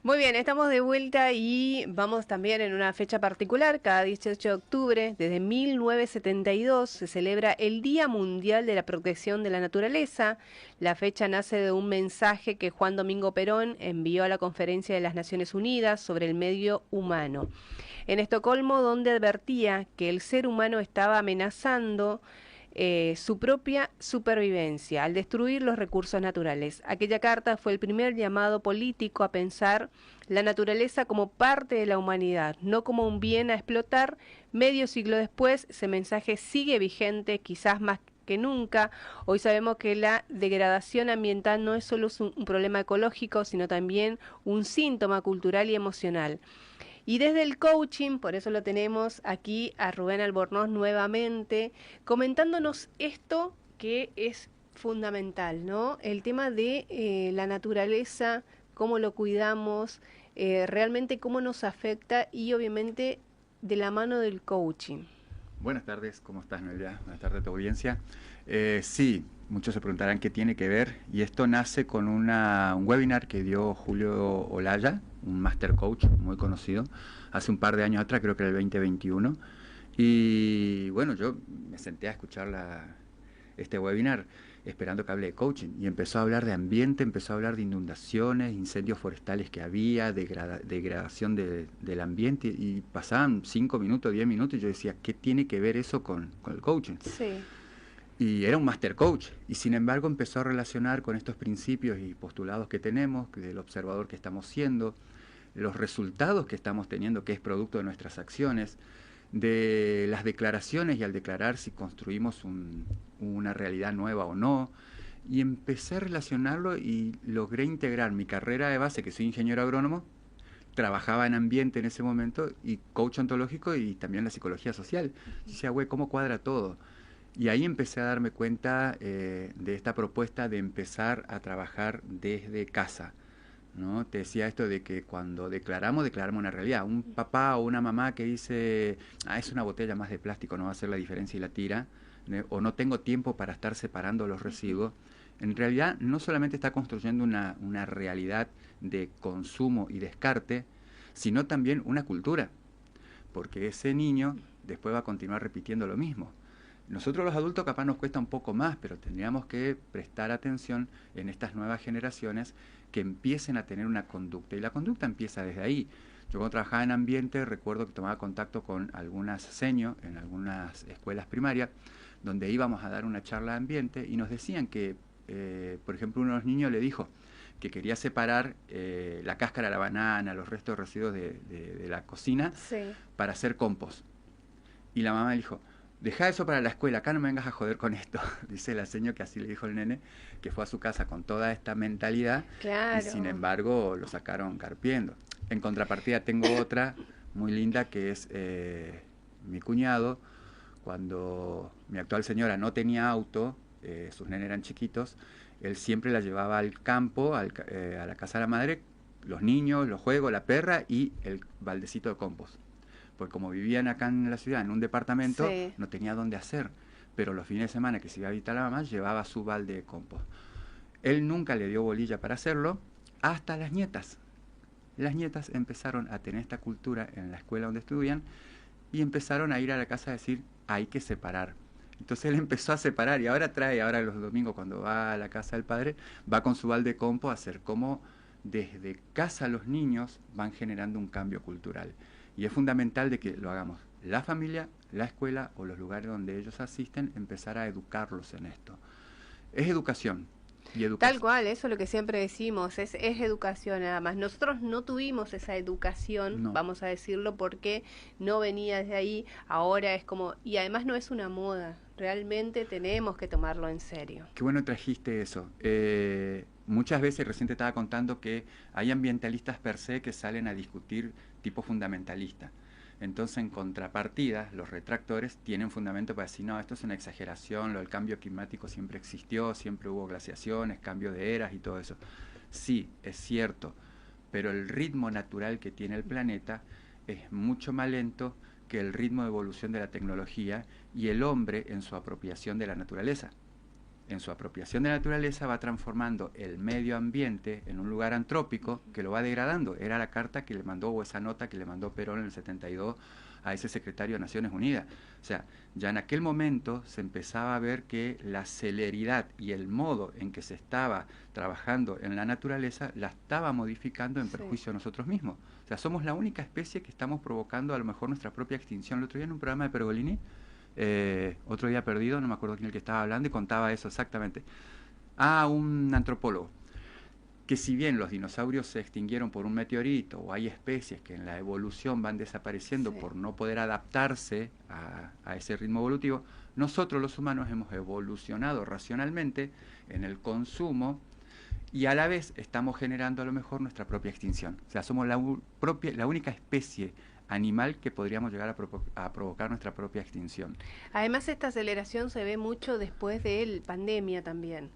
Muy bien, estamos de vuelta y vamos también en una fecha particular. Cada 18 de octubre, desde 1972, se celebra el Día Mundial de la Protección de la Naturaleza. La fecha nace de un mensaje que Juan Domingo Perón envió a la Conferencia de las Naciones Unidas sobre el medio humano en Estocolmo, donde advertía que el ser humano estaba amenazando su propia supervivencia al destruir los recursos naturales. Aquella carta fue el primer llamado político a pensar la naturaleza como parte de la humanidad, no como un bien a explotar. Medio siglo después, ese mensaje sigue vigente, quizás más que nunca. Hoy sabemos que la degradación ambiental no es solo un problema ecológico, sino también un síntoma cultural y emocional. Y desde el coaching, por eso lo tenemos aquí a Rubén Albornoz nuevamente, comentándonos esto que es fundamental, ¿no? El tema de la naturaleza, cómo lo cuidamos, realmente cómo nos afecta y obviamente de la mano del coaching. Buenas tardes, ¿cómo estás, Noelia? Buenas tardes a tu audiencia. Sí, muchos se preguntarán qué tiene que ver, y esto nace con un webinar que dio Julio Olaya, un master coach muy conocido, hace un par de años atrás, creo que era el 2021, y bueno, yo me senté a escuchar este webinar esperando que hable de coaching, y empezó a hablar de ambiente, empezó a hablar de inundaciones, incendios forestales que había, degradación del ambiente, y pasaban 5 minutos, 10 minutos, y yo decía, ¿qué tiene que ver eso con el coaching? Sí. Y era un master coach, y sin embargo empezó a relacionar con estos principios y postulados que tenemos, del observador que estamos siendo, los resultados que estamos teniendo, que es producto de nuestras acciones, de las declaraciones, y al declarar si construimos una realidad nueva o no, y empecé a relacionarlo y logré integrar mi carrera de base, que soy ingeniero agrónomo, trabajaba en ambiente en ese momento, y coach ontológico, y también la psicología social. Y decía, güey, ¿cómo cuadra todo? Y ahí empecé a darme cuenta de esta propuesta de empezar a trabajar desde casa, ¿no? Te decía esto de que cuando declaramos una realidad. Un papá o una mamá que dice, es una botella más de plástico, no va a hacer la diferencia, y la tira, o no tengo tiempo para estar separando los residuos, en realidad no solamente está construyendo una realidad de consumo y descarte, sino también una cultura, porque ese niño después va a continuar repitiendo lo mismo. Nosotros los adultos capaz nos cuesta un poco más, pero tendríamos que prestar atención en estas nuevas generaciones que empiecen a tener una conducta, y la conducta empieza desde ahí. Yo cuando trabajaba en ambiente recuerdo que tomaba contacto con algunas seños en algunas escuelas primarias, donde íbamos a dar una charla de ambiente, y nos decían que, por ejemplo, uno de los niños le dijo que quería separar la cáscara de la banana, los restos de residuos de la cocina, Sí. para hacer compost. Y la mamá le dijo, deja eso para la escuela, acá no me vengas a joder con esto. Dice la señora que así le dijo el nene, que fue a su casa con toda esta mentalidad, y sin Claro. embargo lo sacaron carpiendo. En contrapartida tengo otra muy linda, que es mi cuñado. Cuando mi actual señora no tenía auto, sus nenes eran chiquitos, él siempre la llevaba al campo, a la casa de la madre, los niños, los juegos, la perra y el baldecito de compost. Porque como vivían acá en la ciudad, en un departamento, Sí. no tenía dónde hacer. Pero los fines de semana que se iba a visitar a la mamá, llevaba su balde de compost. Él nunca le dio bolilla para hacerlo, hasta las nietas. Las nietas empezaron a tener esta cultura en la escuela donde estudian, y empezaron a ir a la casa a decir, hay que separar. Entonces él empezó a separar, y ahora los domingos cuando va a la casa del padre, va con su balde de compost a hacer como desde casa los niños van generando un cambio cultural. Y es fundamental de que lo hagamos la familia, la escuela o los lugares donde ellos asisten, empezar a educarlos en esto. Es educación. Y Tal educación. cual, eso es lo que siempre decimos, es educación nada más. Nosotros no tuvimos esa educación, No. vamos a decirlo, porque no venía desde ahí, ahora es como, y además no es una moda, realmente tenemos que tomarlo en serio. Qué bueno trajiste eso. Muchas veces, recién te estaba contando que hay ambientalistas per se que salen a discutir tipo fundamentalista. Entonces, en contrapartida, los retractores tienen fundamento para decir, no, esto es una exageración, lo del cambio climático siempre existió, siempre hubo glaciaciones, cambio de eras y todo eso. Sí, es cierto, pero el ritmo natural que tiene el planeta es mucho más lento que el ritmo de evolución de la tecnología y el hombre en su apropiación de la naturaleza. en su apropiación de la naturaleza va transformando el medio ambiente en un lugar antrópico que lo va degradando. Era la carta que le mandó, o esa nota que le mandó Perón en el 72 a ese secretario de Naciones Unidas. O sea, ya en aquel momento se empezaba a ver que la celeridad y el modo en que se estaba trabajando en la naturaleza la estaba modificando en perjuicio de nosotros mismos. O sea, somos la única especie que estamos provocando a lo mejor nuestra propia extinción. El otro día en un programa de Pergolini, Otro Día Perdido, no me acuerdo quién el que estaba hablando, y contaba eso exactamente. Un antropólogo, que si bien los dinosaurios se extinguieron por un meteorito, o hay especies que en la evolución van desapareciendo por no poder adaptarse a ese ritmo evolutivo, nosotros los humanos hemos evolucionado racionalmente en el consumo y a la vez estamos generando a lo mejor nuestra propia extinción. O sea, somos la única especie animal que podríamos llegar a provocar nuestra propia extinción. Además, esta aceleración se ve mucho después de la pandemia también.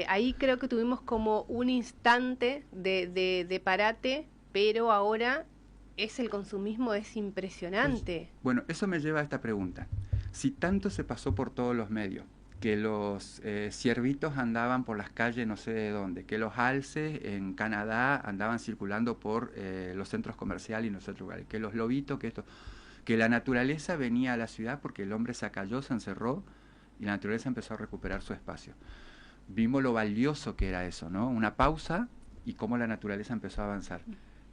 Ahí creo que tuvimos como un instante de parate, pero ahora el consumismo es impresionante. Bueno, eso me lleva a esta pregunta. Si tanto se pasó por todos los medios, que los ciervitos andaban por las calles no sé de dónde, que los alces en Canadá andaban circulando por los centros comerciales y los otros lugares, que los lobitos, que la naturaleza venía a la ciudad porque el hombre se acalló, se encerró y la naturaleza empezó a recuperar su espacio. Vimos lo valioso que era eso, ¿no? Una pausa y cómo la naturaleza empezó a avanzar.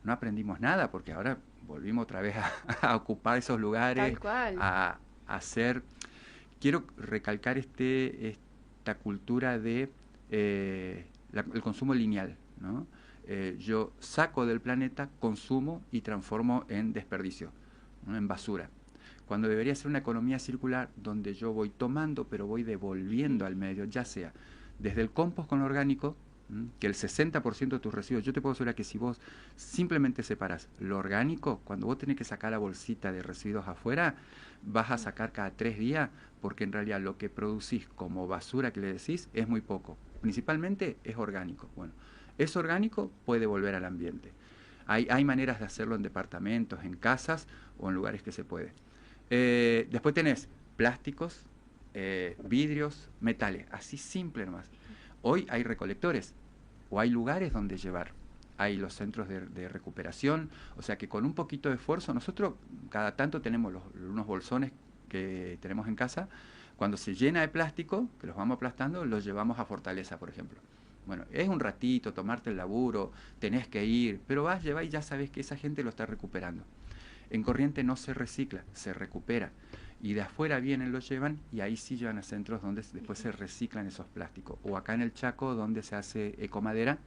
No aprendimos nada porque ahora volvimos otra vez a ocupar esos lugares, tal cual, a hacer... Quiero recalcar esta cultura de el consumo lineal, ¿no? Yo saco del planeta, consumo y transformo en desperdicio, ¿no? En basura. Cuando debería ser una economía circular donde yo voy tomando pero voy devolviendo al medio, ya sea desde el compost con lo orgánico, que el 60% de tus residuos, yo te puedo asegurar que si vos simplemente separas lo orgánico, cuando vos tenés que sacar la bolsita de residuos afuera, vas a sacar cada 3 días, porque en realidad lo que producís como basura que le decís es muy poco. Principalmente es orgánico. Bueno, es orgánico, puede volver al ambiente. Hay maneras de hacerlo en departamentos, en casas o en lugares que se puede. Después tenés plásticos, vidrios, metales, así simple nomás. Hoy hay recolectores o hay lugares donde llevar. Hay los centros de recuperación, o sea que con un poquito de esfuerzo, nosotros cada tanto tenemos unos bolsones que tenemos en casa, cuando se llena de plástico, que los vamos aplastando, los llevamos a Fortaleza, por ejemplo. Bueno, es un ratito, tomarte el laburo, tenés que ir, pero vas, llevas y ya sabes que esa gente lo está recuperando. En Corriente no se recicla, se recupera. Y de afuera vienen, los llevan y ahí sí llevan a centros donde después se reciclan esos plásticos. O acá en el Chaco, donde se hace ecomadera,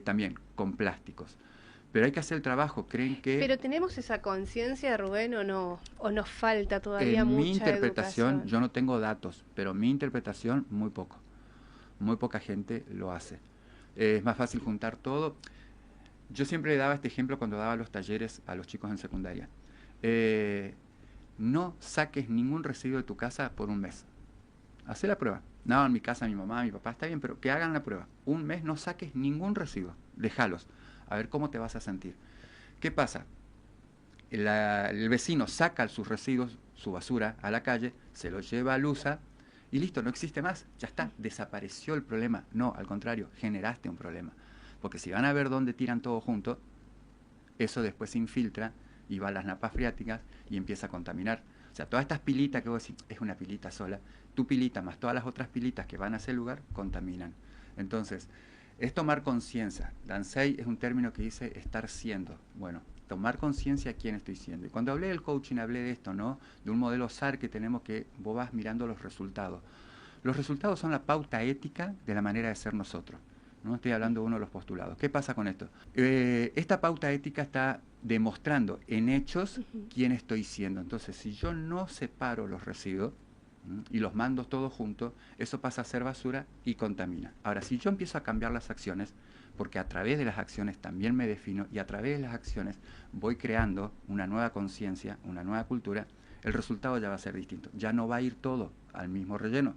también con plásticos. Pero hay que hacer el trabajo, creen que... ¿Pero tenemos esa conciencia, Rubén, o no? ¿O nos falta todavía en mucha mi interpretación, educación? yo no tengo datos, pero en mi interpretación, muy poco. Muy poca gente lo hace. Es más fácil juntar todo. Yo siempre daba este ejemplo cuando daba los talleres a los chicos en secundaria. No saques ningún residuo de tu casa por un mes. Hacé la prueba. No, en mi casa, mi mamá, mi papá, está bien, pero que hagan la prueba. Un mes no saques ningún residuo. Déjalos. A ver cómo te vas a sentir. ¿Qué pasa? El vecino saca sus residuos, su basura, a la calle, se lo lleva a Lusa y listo, no existe más. Ya está, desapareció el problema. No, al contrario, generaste un problema. Porque si van a ver dónde tiran todo junto, eso después se infiltra y va a las napas freáticas y empieza a contaminar. O sea, todas estas pilitas que vos decís, es una pilita sola, tu pilita más todas las otras pilitas que van a ese lugar, contaminan. Entonces, es tomar conciencia. Dansei es un término que dice estar siendo. Bueno, tomar conciencia de quién estoy siendo. Y cuando hablé del coaching, hablé de esto, ¿no? De un modelo SAR que tenemos que vos vas mirando los resultados. Los resultados son la pauta ética de la manera de ser nosotros. No estoy hablando de uno de los postulados. ¿Qué pasa con esto? Esta pauta ética está demostrando en hechos quién estoy siendo. Entonces, si yo no separo los residuos y los mando todos juntos, eso pasa a ser basura y contamina. Ahora, si yo empiezo a cambiar las acciones, porque a través de las acciones también me defino y a través de las acciones voy creando una nueva conciencia, una nueva cultura, el resultado ya va a ser distinto. Ya no va a ir todo al mismo relleno.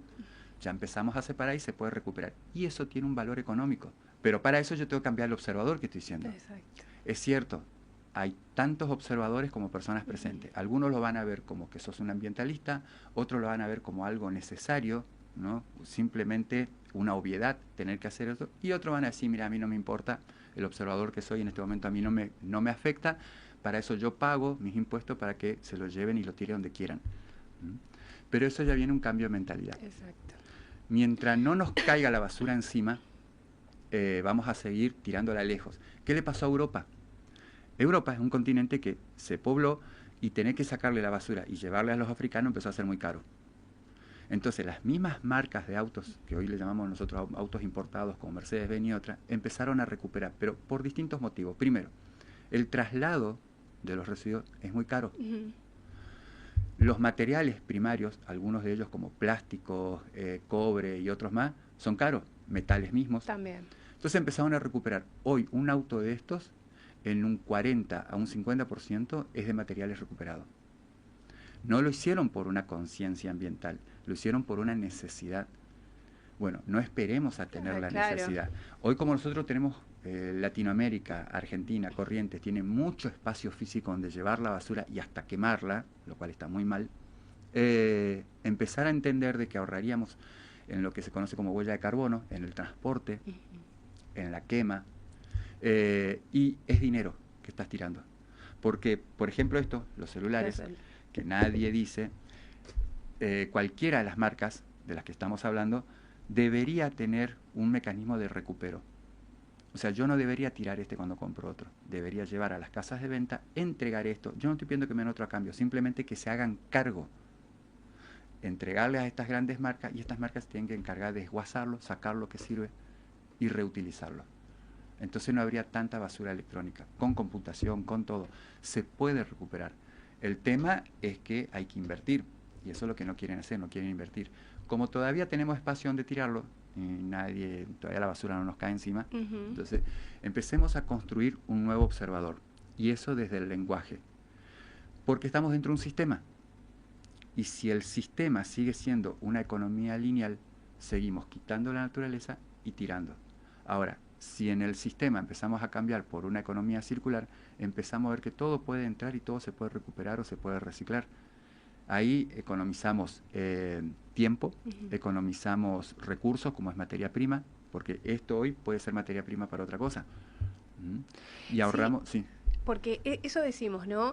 Ya empezamos a separar y se puede recuperar. Y eso tiene un valor económico. Pero para eso yo tengo que cambiar el observador que estoy siendo. Exacto. Es cierto, hay tantos observadores como personas presentes. Algunos lo van a ver como que sos un ambientalista, otros lo van a ver como algo necesario, ¿no? Simplemente una obviedad tener que hacer eso, y otros van a decir, mira, a mí no me importa, el observador que soy en este momento a mí no me afecta, para eso yo pago mis impuestos para que se lo lleven y lo tiren donde quieran. ¿Mm? Pero eso ya viene un cambio de mentalidad. Exacto. Mientras no nos caiga la basura encima, vamos a seguir tirándola lejos. ¿Qué le pasó a Europa? Europa es un continente que se pobló y tener que sacarle la basura y llevarle a los africanos empezó a ser muy caro. Entonces las mismas marcas de autos, que hoy le llamamos nosotros autos importados como Mercedes-Benz y otras, empezaron a recuperar, pero por distintos motivos. Primero, el traslado de los residuos es muy caro. Uh-huh. Los materiales primarios, algunos de ellos como plástico, cobre y otros más, son caros, metales mismos. También. Entonces empezaron a recuperar. Hoy un auto de estos, en un 40 a un 50% es de materiales recuperados. No lo hicieron por una conciencia ambiental, lo hicieron por una necesidad. Bueno, no esperemos a tener la necesidad. Hoy como nosotros tenemos Latinoamérica, Argentina, Corrientes, tiene mucho espacio físico donde llevar la basura y hasta quemarla, lo cual está muy mal, empezar a entender de que ahorraríamos en lo que se conoce como huella de carbono, en el transporte, en la quema, y es dinero que estás tirando. Porque, por ejemplo, esto, los celulares, que nadie dice, cualquiera de las marcas de las que estamos hablando, debería tener un mecanismo de recupero. O sea, yo no debería tirar cuando compro otro. Debería llevar a las casas de venta, entregar esto. Yo no estoy pidiendo que me den otro a cambio, simplemente que se hagan cargo. Entregarle a estas grandes marcas, y estas marcas tienen que encargar de desguazarlo, sacar lo que sirve y reutilizarlo. Entonces no habría tanta basura electrónica. Con computación, con todo, se puede recuperar. El tema es que hay que invertir, y eso es lo que no quieren hacer, no quieren invertir. Como todavía tenemos espacio donde tirarlo, y todavía la basura no nos cae encima, entonces empecemos a construir un nuevo observador, y eso desde el lenguaje, porque estamos dentro de un sistema, y si el sistema sigue siendo una economía lineal, seguimos quitando la naturaleza y tirando. Ahora, si en el sistema empezamos a cambiar por una economía circular, empezamos a ver que todo puede entrar y todo se puede recuperar o se puede reciclar. Ahí economizamos tiempo, economizamos recursos como es materia prima, porque esto hoy puede ser materia prima para otra cosa. Y ahorramos, sí. Porque eso decimos, ¿no?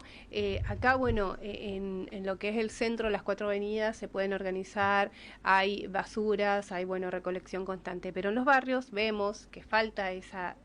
Acá, bueno, en lo que es el centro, las 4 avenidas se pueden organizar, hay basuras, hay, bueno, recolección constante, pero en los barrios vemos que falta esa...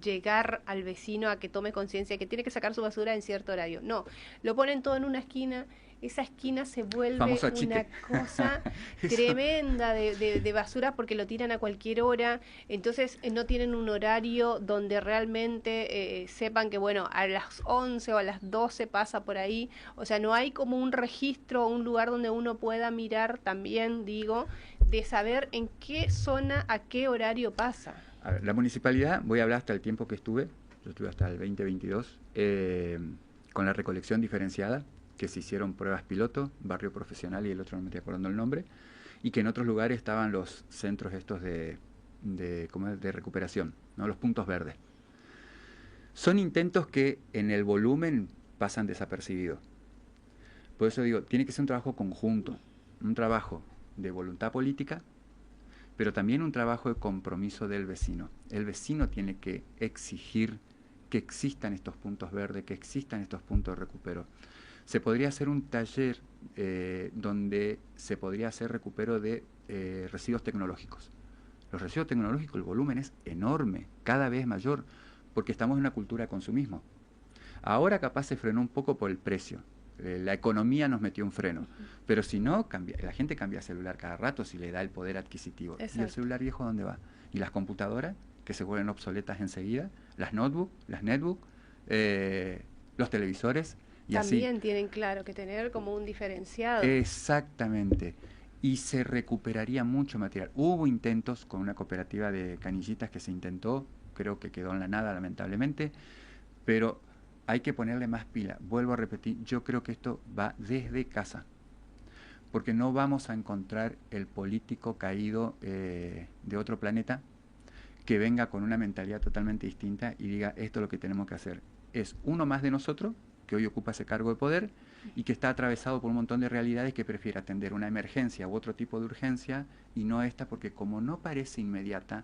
llegar al vecino a que tome conciencia que tiene que sacar su basura en cierto horario. No, lo ponen todo en una esquina, esa esquina se vuelve una cosa tremenda de basura porque lo tiran a cualquier hora, entonces no tienen un horario donde realmente sepan que, bueno, a las 11 o a las 12 pasa por ahí, o sea, no hay como un registro, un lugar donde uno pueda mirar también, digo, de saber en qué zona, a qué horario pasa. A ver, la municipalidad, voy a hablar hasta el tiempo que estuve, yo estuve hasta el 2022, con la recolección diferenciada, que se hicieron pruebas piloto, barrio profesional y el otro no me estoy acordando el nombre, y que en otros lugares estaban los centros estos de recuperación, ¿no? Los puntos verdes. Son intentos que en el volumen pasan desapercibidos. Por eso digo, tiene que ser un trabajo conjunto, un trabajo de voluntad política, pero también un trabajo de compromiso del vecino. El vecino tiene que exigir que existan estos puntos verdes, que existan estos puntos de recupero. Se podría hacer un taller donde se podría hacer recupero de residuos tecnológicos. Los residuos tecnológicos, el volumen es enorme, cada vez mayor, porque estamos en una cultura de consumismo. Ahora capaz se frenó un poco por el precio. La economía nos metió un freno, pero si no, la gente cambia celular cada rato si le da el poder adquisitivo. Exacto. ¿Y el celular viejo dónde va? ¿Y las computadoras que se vuelven obsoletas enseguida? ¿Las notebooks, las netbooks, los televisores? Y también así tienen, claro, que tener como un diferenciado. Exactamente. Y se recuperaría mucho material. Hubo intentos con una cooperativa de canillitas que se intentó, creo que quedó en la nada lamentablemente, pero hay que ponerle más pila. Vuelvo a repetir, yo creo que esto va desde casa, porque no vamos a encontrar el político caído de otro planeta que venga con una mentalidad totalmente distinta y diga, esto es lo que tenemos que hacer. Es uno más de nosotros que hoy ocupa ese cargo de poder y que está atravesado por un montón de realidades, que prefiere atender una emergencia u otro tipo de urgencia y no esta, porque como no parece inmediata,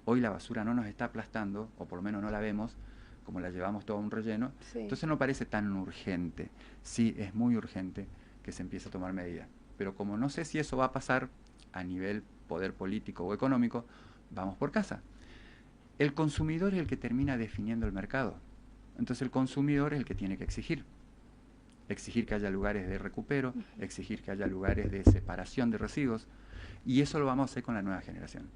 hoy la basura no nos está aplastando, o por lo menos no la vemos, como la llevamos todo a un relleno, Sí. entonces no parece tan urgente. Sí, es muy urgente que se empiece a tomar medidas. Pero como no sé si eso va a pasar a nivel poder político o económico, vamos por casa. El consumidor es el que termina definiendo el mercado. Entonces el consumidor es el que tiene que exigir. Exigir que haya lugares de recupero, exigir que haya lugares de separación de residuos, y eso lo vamos a hacer con la nueva generación.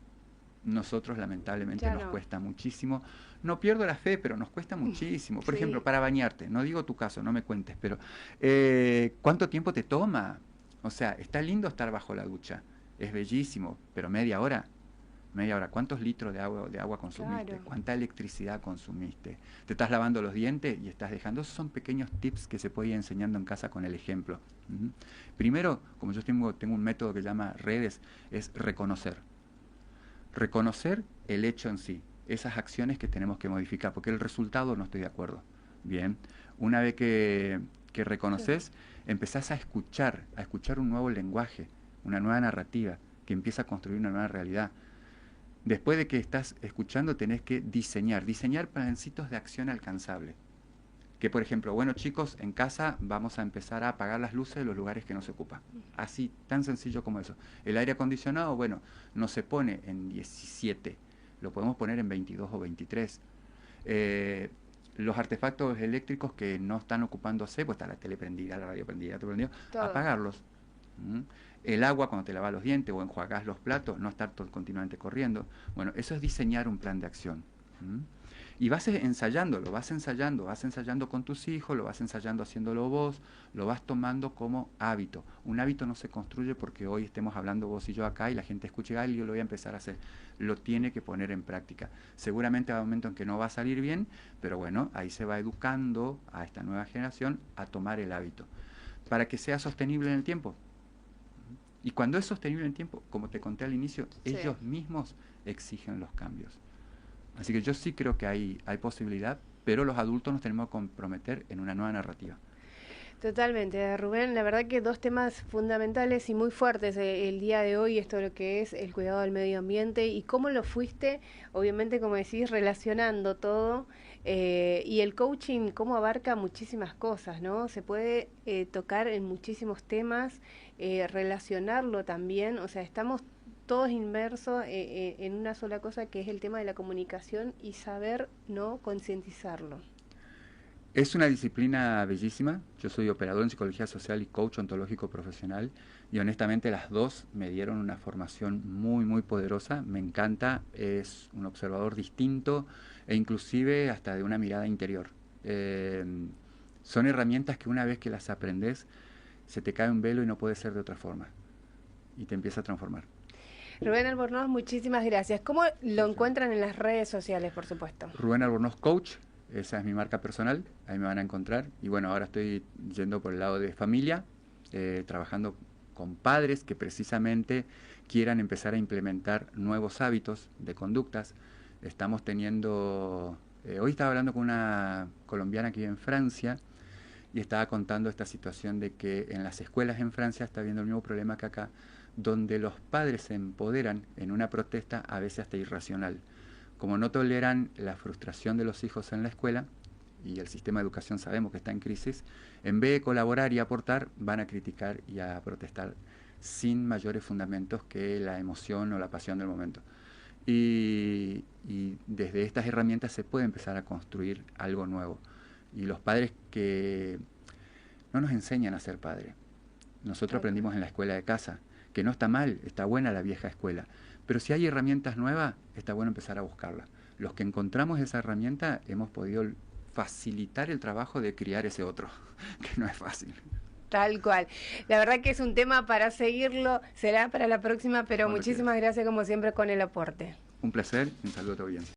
Nosotros lamentablemente nos cuesta muchísimo. No pierdo la fe, pero nos cuesta muchísimo. Por ejemplo, para bañarte, no digo tu caso, no me cuentes, pero ¿cuánto tiempo te toma? O sea, está lindo estar bajo la ducha, es bellísimo, pero media hora. ¿Cuántos litros de agua consumiste? Claro. ¿Cuánta electricidad consumiste? ¿Te estás lavando los dientes y estás dejando? Esos son pequeños tips que se puede ir enseñando en casa con el ejemplo. Primero, como yo tengo un método que se llama redes, es reconocer. Reconocer el hecho en sí, esas acciones que tenemos que modificar, porque el resultado no estoy de acuerdo. Bien, una vez que reconoces, empezás a escuchar un nuevo lenguaje, una nueva narrativa, que empieza a construir una nueva realidad. Después de que estás escuchando, tenés que diseñar plancitos de acción alcanzable. Que, por ejemplo, bueno, chicos, en casa vamos a empezar a apagar las luces de los lugares que no se ocupan. Así, tan sencillo como eso. El aire acondicionado, bueno, no se pone en 17, lo podemos poner en 22 o 23. Los artefactos eléctricos que no están ocupándose, pues está la tele prendida, la radio prendida, todo prendido, apagarlos. El agua cuando te lavas los dientes o enjuagás los platos, no estar continuamente corriendo. Bueno, eso es diseñar un plan de acción. Y vas ensayándolo, vas ensayando con tus hijos, lo vas ensayando haciéndolo vos, lo vas tomando como hábito. Un hábito no se construye porque hoy estemos hablando vos y yo acá y la gente escuche, y yo lo voy a empezar a hacer. Lo tiene que poner en práctica. Seguramente va a un momento en que no va a salir bien, pero bueno, ahí se va educando a esta nueva generación a tomar el hábito, para que sea sostenible en el tiempo. Y cuando es sostenible en el tiempo, como te conté al inicio, ellos mismos exigen los cambios. Así que yo sí creo que hay posibilidad, pero los adultos nos tenemos que comprometer en una nueva narrativa. Totalmente, Rubén, la verdad que dos temas fundamentales y muy fuertes el día de hoy, esto lo que es el cuidado del medio ambiente y cómo lo fuiste, obviamente como decís, relacionando todo, y el coaching cómo abarca muchísimas cosas, ¿no? Se puede tocar en muchísimos temas, relacionarlo también, o sea, estamos todos inmersos en una sola cosa que es el tema de la comunicación y saber, ¿no?, concientizarlo. Es una disciplina bellísima. Yo soy operador en psicología social y coach ontológico profesional y honestamente las dos me dieron una formación muy, muy poderosa. Me encanta, es un observador distinto e inclusive hasta de una mirada interior. Son herramientas que una vez que las aprendes se te cae un velo y no puede ser de otra forma y te empieza a transformar. Rubén Albornoz, muchísimas gracias. ¿Cómo lo encuentran en las redes sociales, por supuesto? Rubén Albornoz Coach, esa es mi marca personal, ahí me van a encontrar. Y bueno, ahora estoy yendo por el lado de familia, trabajando con padres que precisamente quieran empezar a implementar nuevos hábitos de conductas. Estamos teniendo, hoy estaba hablando con una colombiana que vive en Francia y estaba contando esta situación de que en las escuelas en Francia está habiendo el mismo problema que acá, donde los padres se empoderan en una protesta a veces hasta irracional. Como no toleran la frustración de los hijos en la escuela, y el sistema de educación sabemos que está en crisis, en vez de colaborar y aportar, van a criticar y a protestar sin mayores fundamentos que la emoción o la pasión del momento. Y desde estas herramientas se puede empezar a construir algo nuevo. Y los padres que no nos enseñan a ser padres. Nosotros aprendimos en la escuela de casa, que no está mal, está buena la vieja escuela, pero si hay herramientas nuevas, está bueno empezar a buscarlas. Los que encontramos esa herramienta hemos podido facilitar el trabajo de criar ese otro, que no es fácil. Tal cual. La verdad que es un tema para seguirlo, será para la próxima, pero muchísimas gracias como siempre con el aporte. Un placer y un saludo a tu audiencia.